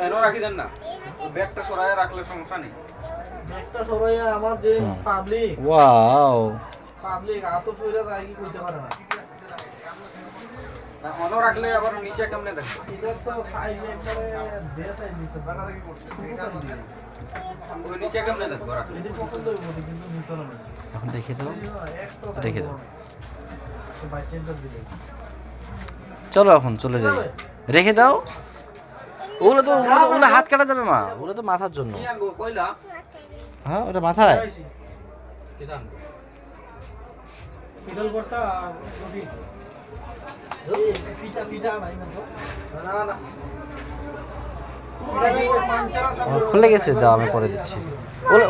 এনো রাখি দেন না, ব্যাগটা সরায় রাখলে সমস্যা নেই। ব্যাগটা সবাই আমার যে পাবলিক ওয়াও আত ফিরে যায় কি কইতে পারে না। না অনো রাখলে আবার নিচে কেমনে দেখো। এটা তো সাইজ একবারে দেয়া সাইজ দিতে বানা কি করতে ওই নিচে কেমনে দেখো রাখলে। যদি পছন্দ হবে কিন্তু নিতে না। এখন রেখে দাও, একটা রেখে দাও। বাই সেন্টার দিলে চলো এখন চলে যাই, রেখে দাও। ওগুলো হাত কাটা যাবে মা, ওগুলো তো মাথার জন্য। কি আনবো কইলা? হ্যাঁ ওটা মাথায়। কি জান? পিডল করতা রবি পিটা পিটা নাই না তো না না খুলে গেছে, দাও আমি পরে দিচ্ছি।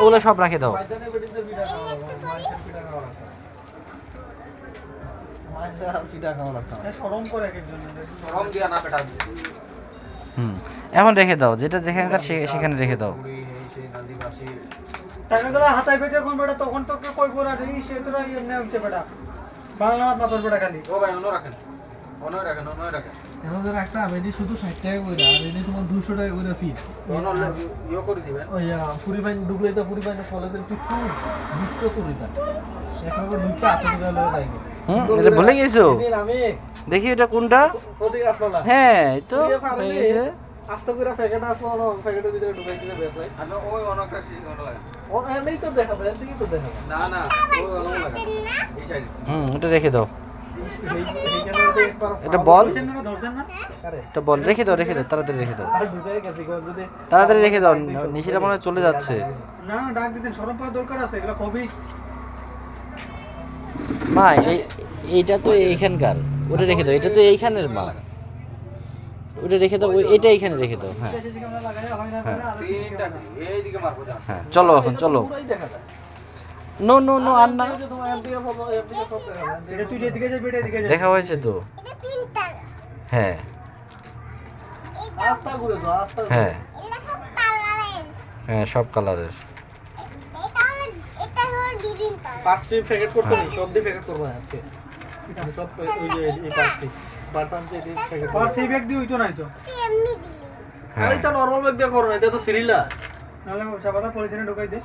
ওগুলো সব রাখে দাও। বাইদানে বেডিতে পিটা খাওয়া মাইসের পিটা খাওয়া লাগতো মাইসের পিটা খাওয়া লাগতো শরম করে একজন রং দিয়া না পেটা দিয়ে। এখন রেখে দাও, যেটা যেখানকার সেখানে রেখে দাও। সেই নান্দিবাসী টাকাগুলো হাতায় পেটে কোন বেটা তখন তো কই পড়া রে সে তোরা এমনি হচ্ছে বেটা বাংলা মাথার বেটা খালি ও ভাই অনো রাখেন, অনোই রাখেন, অনোই রাখেন। এদের একটা বেডি শুধু 60 টাকা কইরা আর এদি তোমার 200 টাকা কইরা ফি অনো ইয়ে করে দিবেন। ওই পুরি বাইন ডুবলে তো পুরি বাইন কলেজের টিস্যু বিস্ট করে দাও একবার দুটো হাতে ধরে লয়ে যাই এটা ভুলে গেছো? এদিন আমি দেখি এটা কোনটা। ওদিকে আসলো না হ্যাঁ এই তো হয়ে গেছে। আস্তে করে প্যাকেট আসলো না প্যাকেটের ভিতরে ঢুকাই দিতে বেসলাই আমি ওই অনকা সেই অনো লাগে। ও নেই তো দেখা যায় এদিকে তো দেখা যায় না না ওই অনো লাগে এই সাইড। এটা রেখে দাও। এইখানে তো একবার এটা বল, ধরছেন না আরে এটা বল, রেখে দাও, রেখে দাও, তাড়াতাড়ি রেখে দাও, আর ঢুকাই গেছে কোন যদি তাড়াতাড়ি রেখে দাও। নিশিরা মনে হয় চলে যাচ্ছে। না না ডাক দিতেন সরম পাওয়া দরকার আছে এগুলো কবি মা এইটা তো এইখানকার, ওটা রেখে দাও। এটা তো এইখানের মা, ওটা রেখে দাও। এটা এইখানে রেখে দাও। হ্যাঁ ক্যামেরা লাগাই হয় না হ্যাঁ। আর তিনটা এই দিকে মারবো যা। হ্যাঁ চলো এখন চলো। পুরাই দেখা যায় নো নো নো আর না, তোমার এদিকে ফলো এদিকে সব দেখা যায় এটা তুই যেদিকে যাবি এটা এদিকে যাবি দেখা হয়েছে তো। এটা পিনটা হ্যাঁ আস্তা ঘুরে দাও আস্তা হ্যাঁ এটা সব কালারের হ্যাঁ সব কালারের। এটা হলো গ্রিন কালার পাঁচটি প্যাকেট করতে হবে সব দিয়ে প্যাকেট করব আজকে সব এই যে এই পাঁচটি বাটাম যে এই প্যাকেট আর সেই ব্যাগ দিয়ে হইতো নাই তো এমনি দিলি হ্যাঁ আরে এটা নরমাল ব্যাগ দিয়ে করো না এটা তো সিরিলা নাহলে সাবাদা পলিথিনে ঢুকাই দে।